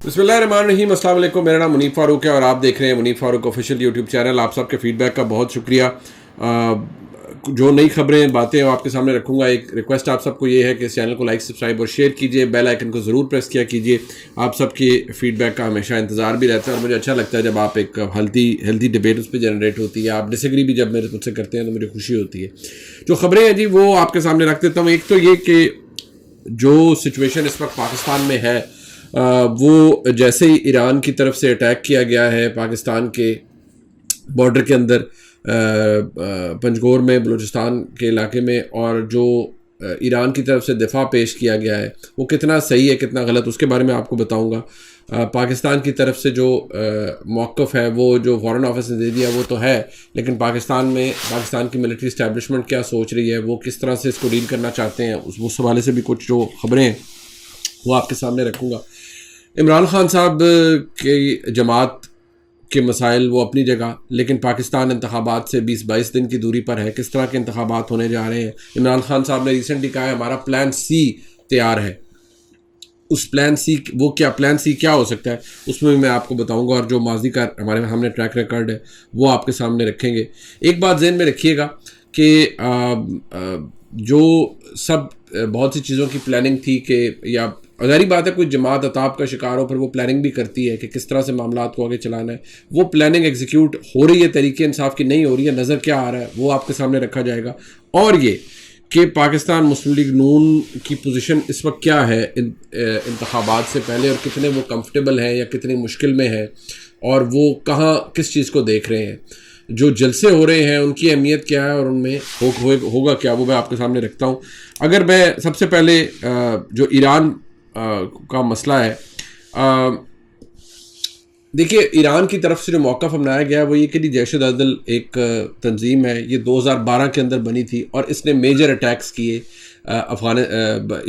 बिस्मिल्लाहिर्रहमानिर्रहीम, अस्सलाम वालेकुम। मेरा नाम मुनीफ फ़ारूक है और आप देख रहे हैं Munif Farooq official YouTube channel. आप सबके फीडबैक का बहुत शुक्रिया। जो नई खबरें बातें आपके सामने रखूंगा। एक रिक्वेस्ट आप सबको ये है कि इस चैनल को लाइक सब्सक्राइब और शेयर कीजिए, बेल आइकन को ज़रूर प्रेस किया कीजिए। आप सबके फीडबैक का हमेशा इंतज़ार भी रहता है और मुझे अच्छा लगता है जब आप एक हेल्दी डिबेट उस पर जनरेट होती है। आप डिसएग्री भी जब मेरे मुझसे करते हैं तो मुझे खुशी होती है। जो खबरें हैं जी वो आपके सामने रख देता हूँ। एक तो ये कि जो सिचुएशन इस वक्त पाकिस्तान में है, वो जैसे ही ईरान की तरफ से अटैक किया गया है पाकिस्तान के बॉर्डर के अंदर, पंजगोर में, बलूचिस्तान के इलाके में, और जो ईरान की तरफ से दिफा पेश किया गया है वो कितना सही है कितना गलत, उसके बारे में आपको बताऊंगा। पाकिस्तान की तरफ से जो मौक़िफ़ है वो जो फ़ॉरेन ऑफिस ने दे दिया वो तो है, लेकिन पाकिस्तान की मिलिट्री इस्टेब्लिशमेंट क्या सोच रही है, वो किस तरह से इसको डील करना चाहते हैं, उस हवाले से भी कुछ जो खबरें हैं वो आपके सामने रखूँगा। इमरान खान साहब की जमात के मसाइल वो अपनी जगह, लेकिन पाकिस्तान इंतखाबात से 20-22 दिन की दूरी पर है। किस तरह के इंतखाबात होने जा रहे हैं? इमरान खान साहब ने रिसेंटली कहा है हमारा प्लान सी तैयार है। उस प्लान सी, वो क्या प्लान सी क्या हो सकता है उसमें मैं आपको बताऊंगा, और जो माजी का हमारे सामने ट्रैक रिकॉर्ड है वो आपके सामने रखेंगे। एक बात ज़हन में रखिएगा कि जो सब बहुत सी चीज़ों की प्लानिंग थी कि, या ज़ाहिर बात है कोई जमात अताब का शिकार हो, फिर वो प्लानिंग भी करती है कि किस तरह से मामला को आगे चलाना है। वो प्लानिंग एग्जीक्यूट हो रही है, तरीके इंसाफ की नहीं हो रही है, नज़र क्या आ रहा है वो आपके सामने रखा जाएगा। और ये कि पाकिस्तान मुस्लिम लीग नून की पोजीशन इस वक्त क्या है इंतखाबात से पहले, और कितने वो कंफर्टेबल हैं या कितनी मुश्किल में है, और वो कहाँ किस चीज़ को देख रहे हैं। जो जलसे हो रहे हैं उनकी अहमियत क्या है और उनमें होगा क्या, वो मैं आपके सामने रखता हूँ। अगर मैं सबसे पहले जो ईरान का मसला है, देखिए ईरान की तरफ से जो मौक़िफ़ अपनाया गया है वो ये कि जैश-ए-दल एक तंजीम है, ये 2012 के अंदर बनी थी और इसने मेजर अटैक्स किए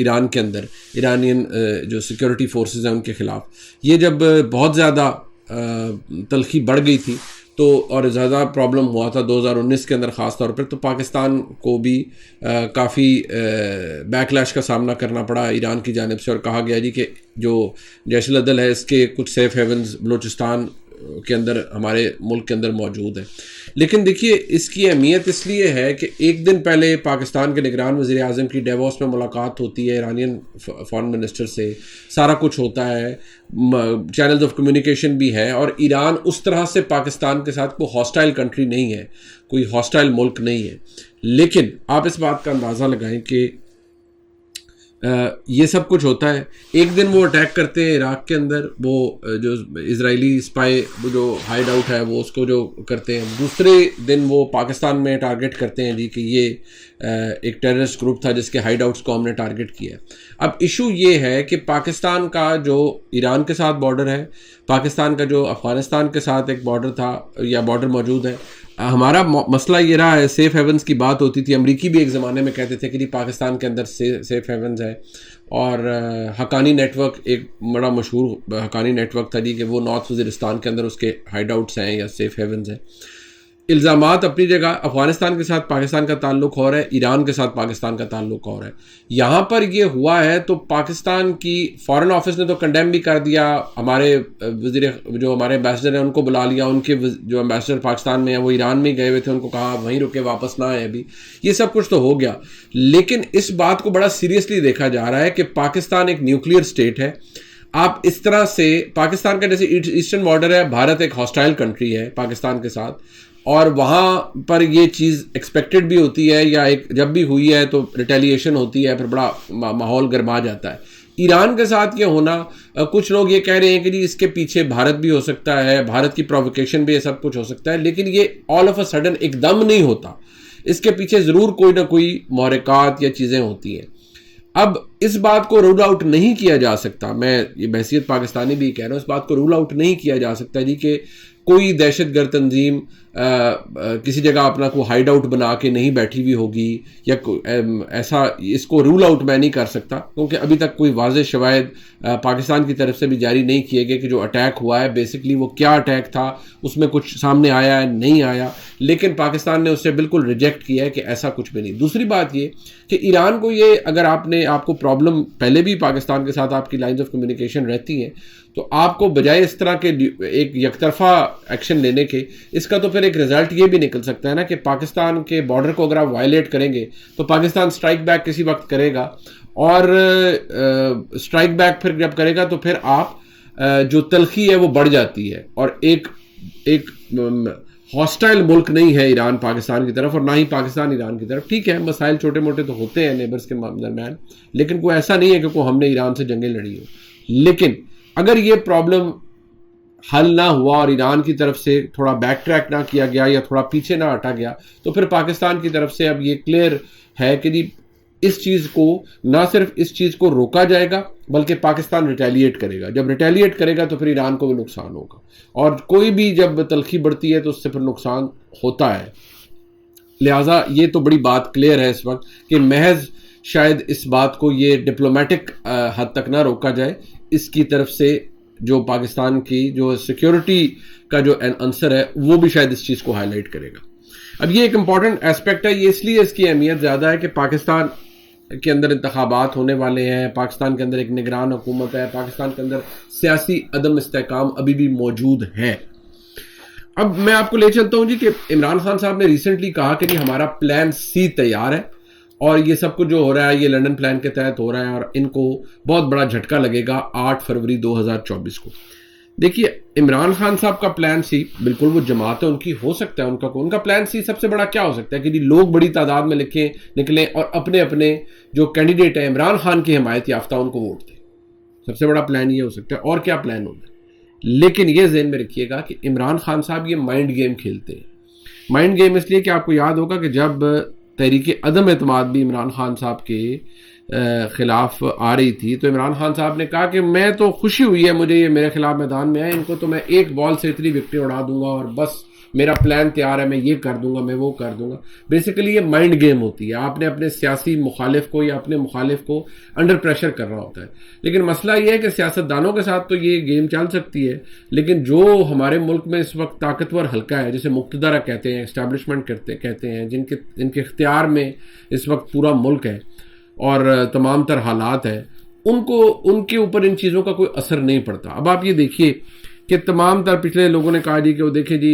ईरान के अंदर, ईरानियन जो सिक्योरिटी फोर्सेस हैं उनके ख़िलाफ़। ये जब बहुत ज़्यादा तलखी बढ़ गई थी तो, और ज़्यादा प्रॉब्लम हुआ था 2019 के अंदर ख़ास तौर पर, तो पाकिस्तान को भी काफ़ी बैकलैश का सामना करना पड़ा ईरान की जानिब से, और कहा गया जी कि जो जैश-ए-दल है इसके कुछ सेफ़ हेवन्स बलूचिस्तान के अंदर, हमारे मुल्क के अंदर मौजूद है। लेकिन देखिए इसकी अहमियत इसलिए है कि एक दिन पहले पाकिस्तान के निगरान वज़ीर आज़म की डेवोस में मुलाकात होती है ईरानियन फॉरेन मिनिस्टर से, सारा कुछ होता है, चैनल्स ऑफ कम्युनिकेशन भी है, और ईरान उस तरह से पाकिस्तान के साथ कोई हॉस्टाइल कंट्री नहीं है, कोई हॉस्टाइल मुल्क नहीं है। लेकिन आप इस बात का अंदाज़ा लगाएं कि ये सब कुछ होता है। एक दिन वो अटैक करते हैं इराक़ के अंदर, वो जो इजरायली स्पाई जो हाइड आउट है वो उसको जो करते हैं, दूसरे दिन वो पाकिस्तान में टारगेट करते हैं जी कि ये एक टेररिस्ट ग्रुप था जिसके हाइड आउट्स को हमने टारगेट किया। अब इशू ये है कि पाकिस्तान का जो ईरान के साथ बॉर्डर है, पाकिस्तान का जो अफ़गानिस्तान के साथ एक बॉर्डर था या बॉर्डर मौजूद है, हमारा मसला ये रहा है, सेफ़ हेवन्स की बात होती थी। अमरीकी भी एक ज़माने में कहते थे कि जी पाकिस्तान के अंदर सेफ़ हेवन्स है, और हक्कानी नेटवर्क एक बड़ा मशहूर हक्कानी नेटवर्क था जी कि वो नॉर्थ वज़ीरिस्तान के अंदर उसके हाइड आउट्स हैं या सेफ़ हेवन्स हैं। इल्ज़ामात अपनी जगह, अफ़गानिस्तान के साथ पाकिस्तान का ताल्लुक़ और है, ईरान के साथ पाकिस्तान का ताल्लुक़ और है। यहाँ पर ये हुआ है तो पाकिस्तान की फ़ॉरेन ऑफिस ने तो कंडेम भी कर दिया, हमारे जो हमारे एम्बेसडर हैं उनको बुला लिया, उनके जो एम्बेसडर पाकिस्तान में हैं वो ईरान में गए हुए थे, उनको कहा वहीं रुके, वापस ना आए अभी। ये सब कुछ तो हो गया, लेकिन इस बात को बड़ा सीरियसली देखा जा रहा है कि पाकिस्तान एक न्यूक्लियर स्टेट है। आप इस तरह से, पाकिस्तान का जैसे ईस्टर्न बॉर्डर है, भारत एक हॉस्टाइल कंट्री है पाकिस्तान के साथ, और वहाँ पर ये चीज़ एक्सपेक्टेड भी होती है, या एक जब भी हुई है तो रिटेलिएशन होती है, फिर बड़ा माहौल गर्मा जाता है। ईरान के साथ ये होना, कुछ लोग ये कह रहे हैं कि जी इसके पीछे भारत भी हो सकता है, भारत की प्रोवोकेशन भी, ये सब कुछ हो सकता है, लेकिन ये ऑल ऑफ अ सडन एकदम नहीं होता, इसके पीछे ज़रूर कोई ना कोई महरक़ात या चीज़ें होती हैं। अब इस बात को रूल आउट नहीं किया जा सकता, मैं ये बहसियत पाकिस्तानी भी कह रहा हूँ, इस बात को रूल आउट नहीं किया जा सकता जी कि कोई दहशतगर्द तंजीम किसी जगह अपना कोई हाइड आउट बना के नहीं बैठी हुई होगी या ऐसा, इसको रूल आउट मैं नहीं कर सकता क्योंकि अभी तक कोई वाज़ेह शवाहिद पाकिस्तान की तरफ से भी जारी नहीं किए गए कि जो अटैक हुआ है बेसिकली वो क्या अटैक था, उसमें कुछ सामने आया है नहीं आया, लेकिन पाकिस्तान ने उससे बिल्कुल रिजेक्ट किया है कि ऐसा कुछ भी नहीं। दूसरी बात ये कि ईरान को ये, अगर आपको प्रॉब्लम पहले भी पाकिस्तान के साथ आपकी लाइंस ऑफ कम्युनिकेशन रहती हैं, तो आपको बजाय इस तरह के एक यकतरफा एक्शन लेने के, इसका तो फिर एक रिजल्ट ये भी निकल सकता है ना कि पाकिस्तान के बॉर्डर को अगर आप वायलेट करेंगे तो पाकिस्तान स्ट्राइक बैक किसी वक्त करेगा, और स्ट्राइक बैक फिर जब करेगा तो फिर आप जो तलखी है वो बढ़ जाती है, और एक हॉस्टाइल मुल्क नहीं है ईरान पाकिस्तान की तरफ और ना ही पाकिस्तान ईरान की तरफ। ठीक है, मसाइल छोटे मोटे तो होते हैं नेबर्स के दरमियान, लेकिन कोई ऐसा नहीं है कि हमने ईरान से जंगें लड़ी हो। लेकिन अगर ये प्रॉब्लम हल ना हुआ और ईरान की तरफ से थोड़ा बैक ट्रैक ना किया गया या थोड़ा पीछे ना हटा गया, तो फिर पाकिस्तान की तरफ से अब ये क्लियर है कि जी इस चीज़ को, ना सिर्फ इस चीज़ को रोका जाएगा बल्कि पाकिस्तान रिटेलिएट करेगा। जब रिटेलिएट करेगा तो फिर ईरान को भी नुकसान होगा, और कोई भी जब तलखी बढ़ती है तो उससे फिर नुकसान होता है। लिहाजा ये तो बड़ी बात क्लियर है इस वक्त कि महज शायद इस बात को ये डिप्लोमेटिक हद तक ना रोका जाए, इसकी तरफ से जो पाकिस्तान की जो सिक्योरिटी का जो आंसर है वो भी शायद इस चीज़ को हाईलाइट करेगा। अब ये एक इम्पॉर्टेंट एस्पेक्ट है, ये इसलिए इसकी अहमियत ज़्यादा है कि पाकिस्तान के अंदर इंतखाबात होने वाले हैं, पाकिस्तान के अंदर एक निगरान हुकूमत है, पाकिस्तान के अंदर सियासी अदम इस्तेहकाम अभी भी मौजूद है। अब मैं आपको ले चलता हूँ जी कि इमरान खान साहब ने रिसेंटली कहा कि जी हमारा प्लान सी तैयार है और ये सब कुछ जो हो रहा है ये लंदन प्लान के तहत हो रहा है और इनको बहुत बड़ा झटका लगेगा 8 फरवरी 2024 को। देखिए, इमरान खान साहब का प्लान सी, बिल्कुल वो जमात है उनकी, हो सकता है उनका प्लान सी सबसे बड़ा क्या हो सकता है कि जी लोग बड़ी तादाद में निकलें और अपने अपने जो कैंडिडेट है इमरान खान की हिमायत याफ्ता उनको वोट दें। सबसे बड़ा प्लान ये हो सकता है, और क्या प्लान होगा। लेकिन ये ज़हन में रखिएगा कि इमरान खान साहब ये माइंड गेम खेलते हैं। माइंड गेम इसलिए कि आपको याद होगा कि जब तहरीक अदम एतमाद भी इमरान खान साहब के खिलाफ आ रही थी तो इमरान खान साहब ने कहा कि मैं तो खुशी हुई है मुझे ये मेरे खिलाफ मैदान में आए, इनको तो मैं एक बॉल से इतनी विकेटें उड़ा दूंगा और बस मेरा प्लान तैयार है, मैं ये कर दूंगा, मैं वो कर दूंगा। बेसिकली ये माइंड गेम होती है, आपने अपने सियासी मुखालिफ को या अपने मुखालिफ को अंडर प्रेशर कर रहा होता है। लेकिन मसला ये है कि सियासतदानों के साथ तो ये गेम चल सकती है, लेकिन जो हमारे मुल्क में इस वक्त ताकतवर हल्का है, जिसे मुक्तदरा कहते हैं, एस्टैब्लिशमेंट कहते हैं, जिनके इख्तियार में इस वक्त पूरा मुल्क है और तमाम तर हालात है, उनके ऊपर इन चीज़ों का कोई असर नहीं पड़ता। अब आप ये देखिए कि तमाम तर पिछले लोगों ने कहा जी कि वो देखें जी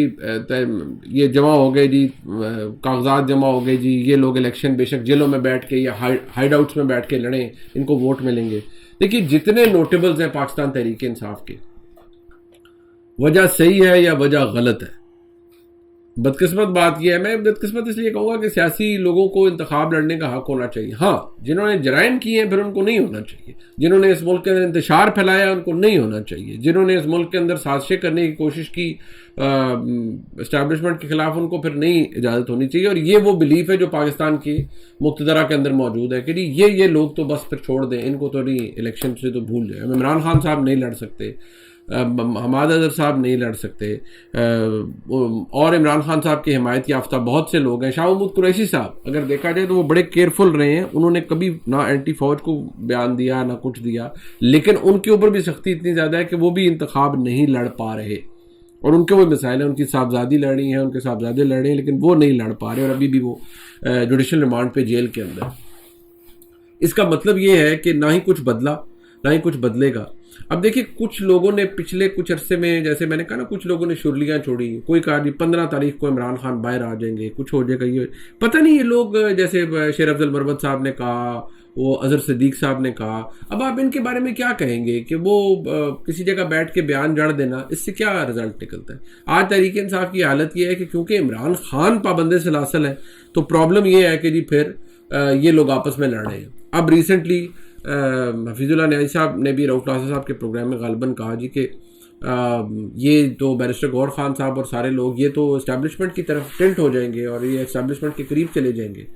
ये जमा हो गए जी, कागजात जमा हो गए जी, ये लोग इलेक्शन बेशक जेलों में बैठ के या हाइड आउट्स में बैठ के लड़ें, इनको वोट मिलेंगे। देखिए, जितने नोटेबल्स हैं पाकिस्तान तहरीक इंसाफ के, वजह सही है या वजह गलत है। बदकिस्मत बात यह है, मैं बदकिस्मत इसलिए कहूँगा कि सियासी लोगों को इंतखाब लड़ने का हक होना चाहिए। हाँ, जिन्होंने जराइम किए हैं फिर उनको नहीं होना चाहिए, जिन्होंने इस मुल्क के अंदर इंतशार फैलाया उनको नहीं होना चाहिए, जिन्होंने इस मुल्क के अंदर साजिशें करने की कोशिश की एस्टैब्लिशमेंट के खिलाफ, उनको फिर नहीं इजाज़त होनी चाहिए। और ये वो बिलीफ है जो पाकिस्तान की मुक्तदरा के अंदर मौजूद है कि ये लोग तो बस फिर छोड़ दें, इनको तो नहीं, इलेक्शन से तो भूल जाए। इमरान खान साहब नहीं लड़ सकते, हमाद अजहर साहब नहीं लड़ सकते, और इमरान खान साहब की हिमायत याफ्ता बहुत से लोग हैं। शाह महमूद कुरैशी साहब अगर देखा जाए तो वो बड़े केयरफुल रहे हैं, उन्होंने कभी ना एंटी फौज को बयान दिया ना कुछ दिया, लेकिन उनके ऊपर भी सख्ती इतनी ज़्यादा है कि वो भी इंतखाब नहीं लड़ पा रहे और उनके वो मिसाइल हैं। उनकी साहबजादी लड़ी हैं, उनके साहबजादे लड़े हैं, लेकिन वो नहीं लड़ पा रहे और अभी भी वो जुडिशल रिमांड पे जेल के अंदर। इसका मतलब ये है कि ना ही कुछ बदला ना ही कुछ बदलेगा। अब देखिए, कुछ लोगों ने पिछले कुछ अरसे में, जैसे मैंने कहा ना, कुछ लोगों ने शुरलियाँ छोड़ी, कोई कहा जी 15 तारीख को इमरान खान बाहर आ जाएंगे, कुछ हो जाएगा, ये पता नहीं। ये लोग जैसे शेर अफजल मरवत साहब ने कहा, वो अजहर सिद्दीक साहब ने कहा, अब आप इनके बारे में क्या कहेंगे कि वो किसी जगह बैठ के बयान जड़ देना, इससे क्या रिजल्ट निकलता है। आज तहरीक इंसाफ की हालत ये है कि क्योंकि इमरान खान पाबंद सलासल है तो प्रॉब्लम ये है कि जी फिर ये लोग आपस में लड़ रहे हैं। अब रिसेंटली हफीजुल्लाह न्याजी साहब ने भी रऊफ नासिर साहब के प्रोग्राम में गालिबन कहा जी कि ये तो बैरिस्टर गौहर खान साहब और सारे लोग ये तो इस्टेब्लिशमेंट की तरफ टिल्ट हो जाएंगे और ये इस्टेब्लिशमेंट के करीब चले जाएंगे।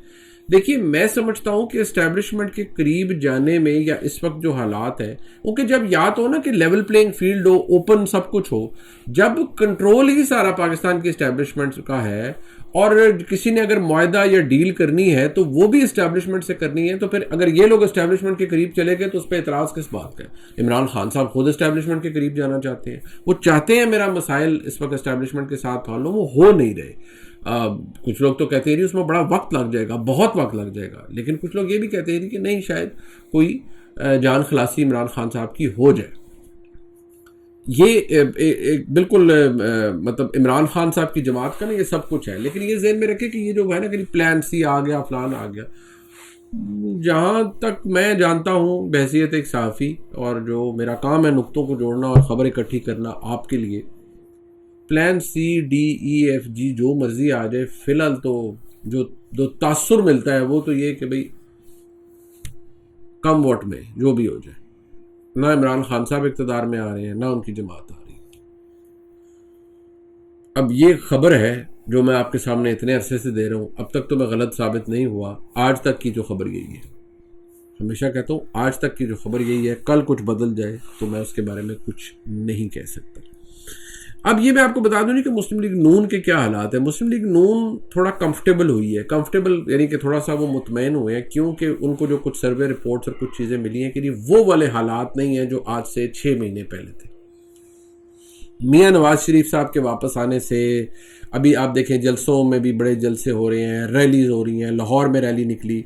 देखिए, मैं समझता हूं कि एस्टैब्लिशमेंट के करीब जाने में या इस वक्त जो हालात है, क्योंकि जब या तो ना कि लेवल प्लेइंग फील्ड हो, ओपन सब कुछ हो, जब कंट्रोल ही सारा पाकिस्तान की एस्टैब्लिशमेंट का है और किसी ने अगर मुआहदा या डील करनी है तो वो भी एस्टैब्लिशमेंट से करनी है, तो फिर अगर ये लोग एस्टैब्लिशमेंट के करीब चले गए तो उस पर एतराज़ किस बात का है। इमरान खान साहब खुद एस्टैब्लिशमेंट के करीब जाना चाहते हैं, वो चाहते हैं मेरा मसाइल इस वक्त एस्टैब्लिशमेंट के साथ हल हो, वो हो नहीं रहे। कुछ लोग तो कहते हैं जी उसमें बड़ा वक्त लग जाएगा, बहुत वक्त लग जाएगा, लेकिन कुछ लोग ये भी कहते हैं कि नहीं, शायद कोई जान खलासी इमरान खान साहब की हो जाए। ये एक बिल्कुल मतलब इमरान खान साहब की जमात का ना ये सब कुछ है, लेकिन ये ज़हन में रखे कि ये जो है ना कि प्लान सी आ गया, फलान आ गया। जहाँ तक मैं जानता हूँ बहसियत एक सहाफ़ी और जो मेरा काम है नुक्तों को जोड़ना और ख़बर इकट्ठी करना आपके लिए, plan C D E F G जो मर्जी आ जाए, फिलहाल तो जो तासुर मिलता है वो तो ये कि भाई कम वोट में जो भी हो जाए, ना इमरान खान साहब इक़्तिदार में आ रहे हैं, ना उनकी जमात आ रही है। अब ये खबर है जो मैं आपके सामने इतने अरसे से दे रहा हूँ, अब तक तो मैं गलत साबित नहीं हुआ। आज तक की जो खबर यही है, हमेशा कहता हूँ आज तक की जो खबर यही है, कल कुछ बदल जाए तो मैं उसके बारे में कुछ नहीं कह सकता। अब ये मैं आपको बता दूं नहीं कि मुस्लिम लीग नून के क्या हालात है। मुस्लिम लीग नून थोड़ा कंफर्टेबल हुई है, कंफर्टेबल यानी कि थोड़ा सा वो मुतमईन हुए हैं, क्योंकि उनको जो कुछ सर्वे रिपोर्ट्स और कुछ चीज़ें मिली हैं कि वो वाले हालात नहीं हैं जो आज से 6 महीने पहले थे। मियां नवाज शरीफ साहब के वापस आने से अभी आप देखें जलसों में भी बड़े जलसे हो रहे हैं, रैलीज हो रही हैं। लाहौर में रैली निकली,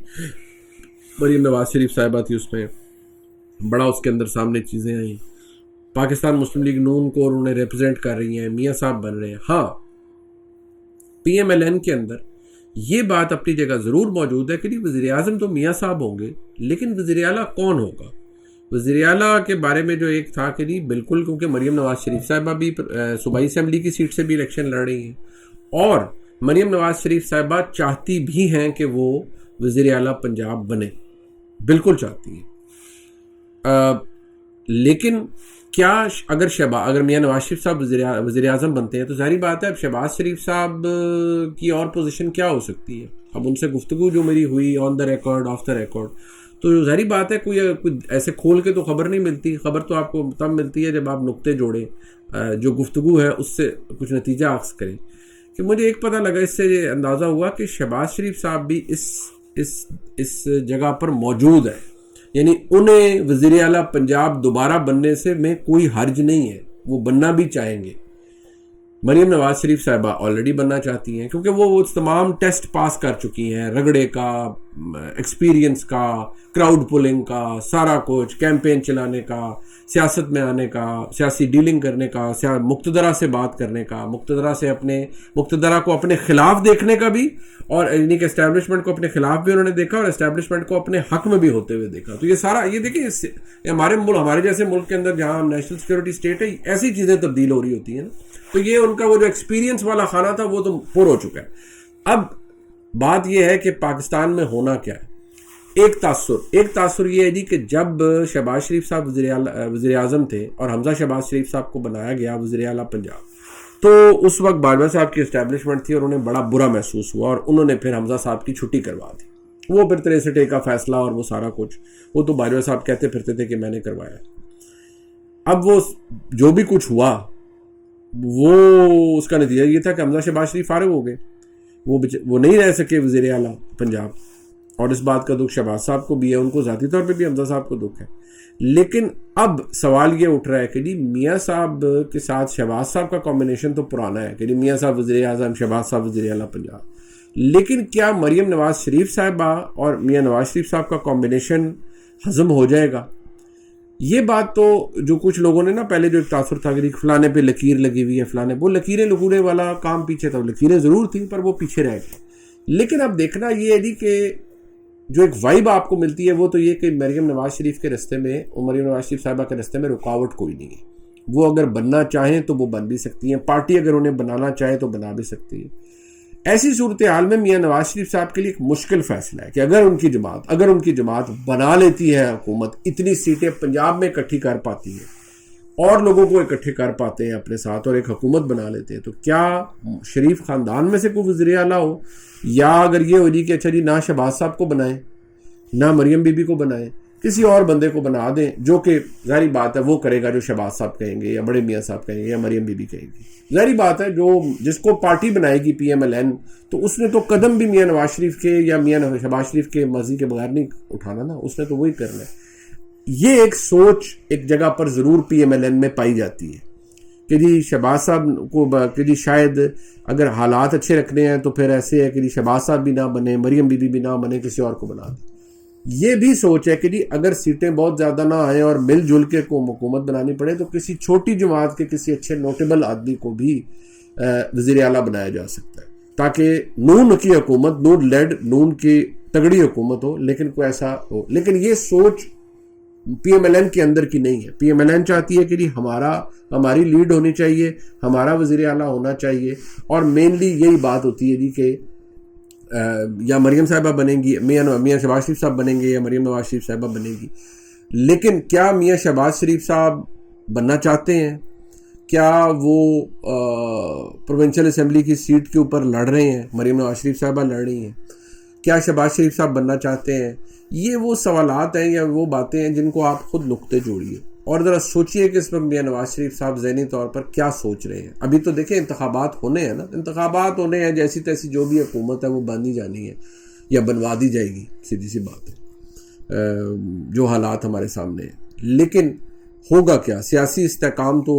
मरीम नवाज शरीफ साहिबा थी उसमें, बड़ा उसके अंदर सामने चीज़ें आई। पाकिस्तान मुस्लिम लीग नून को उन्हें रिप्रेजेंट कर रही हैं, मियाँ साहब बन रहे हैं। हाँ, PMLN के अंदर ये बात अपनी जगह ज़रूर मौजूद है कि वज़ीर आज़म तो मियाँ साहब होंगे, लेकिन वज़ीर आला कौन होगा। वज़ीर आला के बारे में जो एक था कि बिल्कुल, क्योंकि मरीम नवाज शरीफ साहिबा भी सूबाई असम्बली की सीट से भी इलेक्शन लड़ रही हैं और मरीम नवाज शरीफ साहिबा चाहती भी हैं कि वो वज़ीर आला पंजाब बने, बिल्कुल चाहती हैं। लेकिन क्या अगर मियां नवाज शरीफ साहब वज़ीर आज़म बनते हैं तो जाहिर बात है अब शहबाज शरीफ साहब की और पोजीशन क्या हो सकती है। अब उनसे गुफ्तगू जो मेरी हुई on the record, of the record, तो जाहिर बात है कोई ऐसे खोल के तो खबर नहीं मिलती। खबर तो आपको तब मिलती है जब आप नुक्ते जोड़ें, जो गुफ्तगू है उससे कुछ नतीजा अख्ज़ करें। कि मुझे एक पता लगा, इससे ये अंदाज़ा हुआ कि शहबाज शरीफ साहब भी इस जगह पर मौजूद है, यानी उन्हें वज़ीर आला पंजाब दोबारा बनने से में कोई हर्ज नहीं है, वो बनना भी चाहेंगे। मरीम नवाज शरीफ साहिबा ऑलरेडी बनना चाहती हैं क्योंकि वो तमाम टेस्ट पास कर चुकी हैं, रगड़े का, एक्सपीरियंस का, क्राउड पुलिंग का, सारा कुछ, कैंपेन चलाने का, सियासत में आने का, सियासी डीलिंग करने का, मुक्तदरा से बात करने का, मुक्तदरा को अपने खिलाफ देखने का भी, और यानी कि एस्टैब्लिशमेंट को अपने खिलाफ भी उन्होंने देखा और एस्टैब्लिशमेंट को अपने हक में भी होते हुए देखा। तो ये सारा, ये देखिए हमारे जैसे मुल्क के अंदर जहाँ नेशनल सिक्योरिटी स्टेट है, ऐसी चीज़ें तब्दील हो रही होती हैं ना, तो ये उनका वो जो एक्सपीरियंस वाला खाना था वो तो पूरा हो चुका है। अब बात यह है कि पाकिस्तान में होना क्या है। एक तासुर ये है जी कि जब शहबाज शरीफ साहब वज़ीर आज़म थे और हमजा शहबाज शरीफ साहब को बनाया गया वज़ीर आला पंजाब, तो उस वक्त बाजवा साहब की एस्टैब्लिशमेंट थी और उन्हें बड़ा बुरा महसूस हुआ और उन्होंने फिर हमजा साहब की छुट्टी करवा दी। वो फिर 63 का फैसला और वो सारा कुछ, वो तो बाजवा साहब कहते फिरते थे कि मैंने करवाया। अब वो जो भी कुछ हुआ वो उसका नतीजा ये था कि हमजा शहबाज शरीफ फारिग हो गए, वो नहीं रह सके वज़ीर आला पंजाब, और इस बात का दुख शहबाज साहब को भी है, उनको ज़ाती तौर पे भी हमजा साहब को दुख है। लेकिन अब सवाल ये उठ रहा है कि जी मियाँ साहब के साथ शहबाज साहब का कॉम्बिनेशन तो पुराना है कि जी मियाँ साहब वज़ीर आज़म, शहबाज साहब वज़ीर आला पंजाब, लेकिन क्या मरीम नवाज शरीफ साहिबा और मियाँ नवाज शरीफ साहब का कॉम्बिनेशन हज़म हो जाएगा। ये बात तो जो कुछ लोगों ने ना पहले जो एक तासुर था कि फलाने पे लकीर लगी हुई है, फलाने, वो लकीरें लगूने वाला काम पीछे था, लकीरें ज़रूर थी पर वो पीछे रह गई। लेकिन अब देखना ये है जी कि जो एक वाइब आपको मिलती है वो तो ये कि मरीम नवाज शरीफ के रास्ते में और मरीम नवाज शरीफ साहिबा के रास्ते में रुकावट कोई नहीं है। वो अगर बनना चाहें तो वो बन भी सकती हैं, पार्टी अगर उन्हें बनाना चाहे तो बना भी सकती है। ऐसी सूरत हाल में मियाँ नवाज शरीफ साहब के लिए एक मुश्किल फैसला है कि अगर उनकी जमात बना लेती है हुकूमत, इतनी सीटें पंजाब में इकट्ठी कर पाती है, और लोगों को इकट्ठे कर पाते हैं अपने साथ और एक हुकूमत बना लेते हैं। तो क्या शरीफ खानदान में से कोई वज़ीर आला हो, या अगर ये हो जी कि अच्छा जी ना शहबाज साहब को बनाएं ना मरियम बीबी को बनाएं, किसी और बंदे को बना दें जो कि ज़ाहिर बात है वो करेगा जो शहबाज साहब कहेंगे या बड़े मियाँ साहब कहेंगे या मरियम बीबी कहेंगी। ज़ाहिर बात है जो जिसको पार्टी बनाएगी PMLN, तो उसने तो कदम भी मियाँ नवाज शरीफ के या मियाँ शहबाज शरीफ के मर्जी के बगैर नहीं उठाना ना, उसने तो वही करना है। ये एक सोच एक जगह पर ज़रूर PMLN में पाई जाती है कि जी शहबाज साहब को कि जी शायद अगर हालात अच्छे रखने हैं तो फिर ऐसे है कि जी शहबाज साहब भी ना बने, मरियम बीबी भी ना बने, किसी और को बना दे। ये भी सोच है कि जी अगर सीटें बहुत ज़्यादा ना आए और मिलजुल के को हुकूमत बनानी पड़े तो किसी छोटी जमात के किसी अच्छे नोटेबल आदमी को भी वज़ीर आला बनाया जा सकता है, ताकि नून की हुकूमत, नून लेड, नून की तगड़ी हुकूमत हो, लेकिन कोई ऐसा हो। लेकिन ये सोच PMLN के अंदर की नहीं है। PMLN चाहती है कि जी हमारी लीड होनी चाहिए, हमारा वज़ीर आला होना चाहिए, और मेनली यही बात होती है जी कि या मरियम साहिबा बनेंगी, मियाँ शहबाज शरीफ साहब बनेंगे या मरियम नवाज शरीफ साहिबा बनेगी। लेकिन क्या मियाँ शहबाज शरीफ साहब बनना चाहते हैं? क्या वो प्रोविंशियल असेंबली की सीट के ऊपर लड़ रहे हैं? मरियम नवाज शरीफ साहिबा लड़ रही हैं। क्या शहबाज शरीफ साहब बनना चाहते हैं? ये वो सवालात हैं या वो बातें हैं जिनको आप खुद नुक्ते जोड़िए और ज़रा सोचिए कि इस पर मियाँ नवाज शरीफ साहब ज़हनी तौर पर क्या सोच रहे हैं। अभी तो देखें इंतखाबात होने हैं ना, इंतखाबात होने हैं, जैसी तैसी जो भी हुकूमत है वो बनी जानी है या बनवा दी जाएगी, सीधी सी बात है जो हालात हमारे सामने हैं। लेकिन होगा क्या? सियासी इस्तेकाम तो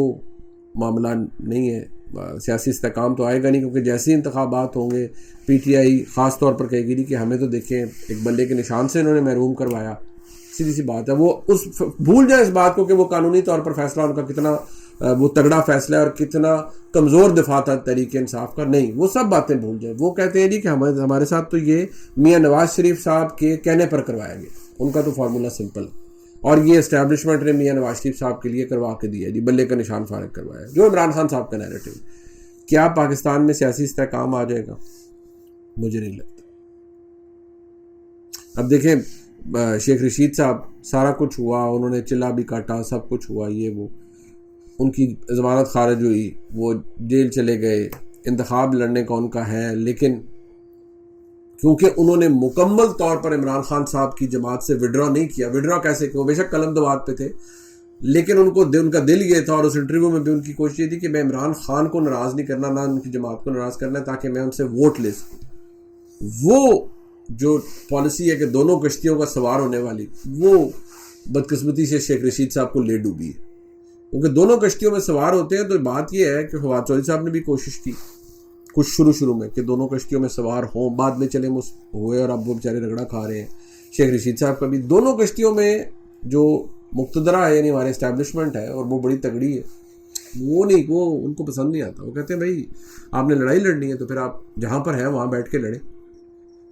मामला नहीं है, सियासी इस्तेकाम तो आएगा नहीं, क्योंकि जैसे ही इंतखाबात होंगे PTI ख़ास तौर पर कहेगी नहीं कि हमें तो देखें एक बल्ले के निशान से इन्होंने महरूम करवाया। सीधी सी बात है, वो भूल जाए इस बात को कि वो कानूनी तौर पर फैसला उनका कितना वो तगड़ा फैसला है और कितना कमज़ोर दिफा था तहरीक इंसाफ का। नहीं, वो सब बातें भूल जाए। वो कहते हैं जी कि हमारे साथ तो ये मियाँ नवाज शरीफ साहब के कहने पर करवाया गया, उनका तो फार्मूला सिंपल, और ये इस्टेब्लिशमेंट ने मियाँ नवाज शरीफ साहब के लिए करवा के दिया जी, बल्ले का निशान फारग करवाया, जो इमरान खान साहब का नैरेटिव। क्या पाकिस्तान में सियासी इस्तेकाम आ जाएगा? मुझे नहीं लगता। अब देखें शेख रशीद साहब, सारा कुछ हुआ, उन्होंने चिल्ला भी काटा, सब कुछ हुआ, ये वो, उनकी ज़मानत खारिज हुई, वो जेल चले गए, इंतखाब लड़ने का उनका है, लेकिन क्योंकि उन्होंने मुकम्मल तौर पर इमरान खान साहब की जमात से विड्रॉ नहीं किया। विड्रॉ कैसे किया? बेशक कलम दवात पे थे, लेकिन उनका दिल ये था, और उस इंटरव्यू में भी उनकी कोशिश ये थी कि मैं इमरान खान को नाराज़ नहीं करना, ना उनकी जमात को नाराज़ करना, ताकि मैं उनसे वोट ले सकूँ। वो जो पॉलिसी है कि दोनों कश्तियों का सवार होने वाली, वो बदकिस्मती से शेख रशीद साहब को ले डूबी है, क्योंकि दोनों कश्तियों में सवार होते हैं। तो बात यह है कि फवाद चौधरी साहब ने भी कोशिश की कुछ शुरू में कि दोनों कश्तियों में सवार हों, बाद में चले हुए और अब वो बेचारे रगड़ा खा रहे हैं। शेख रशीद साहब का भी दोनों कश्तियों में जो मुक्तदरा है, यानी हमारे इस्टेब्लिशमेंट है, और वो बड़ी तगड़ी है, वो नहीं, वो उनको पसंद नहीं आता। वो कहते हैं भाई आपने लड़ाई लड़नी है तो फिर आप जहाँ पर हैं वहाँ बैठ के लड़े,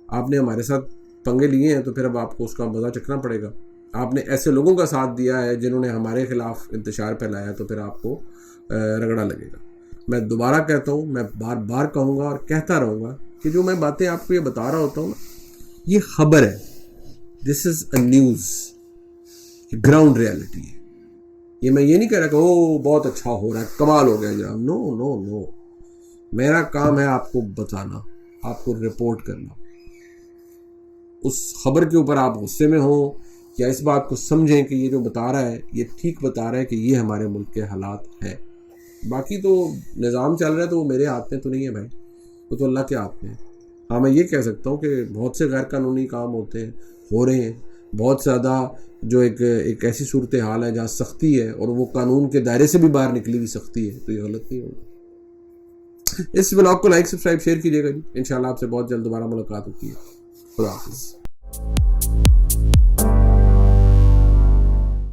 आपने हमारे साथ पंगे लिए हैं तो फिर अब आपको उसका मज़ा चखना पड़ेगा। आपने ऐसे लोगों का साथ दिया है जिन्होंने हमारे खिलाफ इंतशार फैलाया, तो फिर आपको रगड़ा लगेगा। मैं दोबारा कहता हूँ, मैं बार बार कहूँगा और कहता रहूँगा कि जो मैं बातें आपको ये बता रहा होता हूँ ना, ये खबर है, this is a news, ground reality है। ये मैं ये नहीं कह रहा कि ओ बहुत अच्छा हो रहा है, कमाल हो गया जनाब, नो नो नो। मेरा काम है आपको बताना, आपको रिपोर्ट करना। उस खबर के ऊपर आप गुस्से में हो या इस बात को समझें कि ये जो बता रहा है ये ठीक बता रहा है कि ये हमारे मुल्क के हालात हैं। बाकी तो निज़ाम चल रहा है तो वो मेरे हाथ में तो नहीं है भाई, वो तो अल्लाह के हाथ में है। हाँ, मैं ये कह सकता हूँ कि बहुत से गैर कानूनी काम हो रहे हैं, बहुत ज़्यादा जो एक ऐसी सूरत हाल है जहाँ सख्ती है और वो कानून के दायरे से भी बाहर निकली हुई सख्ती है, तो ये गलत नहीं होगा। इस व्लॉग को लाइक सब्सक्राइब शेयर कीजिएगा जी। इंशाल्लाह आपसे बहुत जल्द दोबारा मुलाकात होती है। खुदा हाफिज़।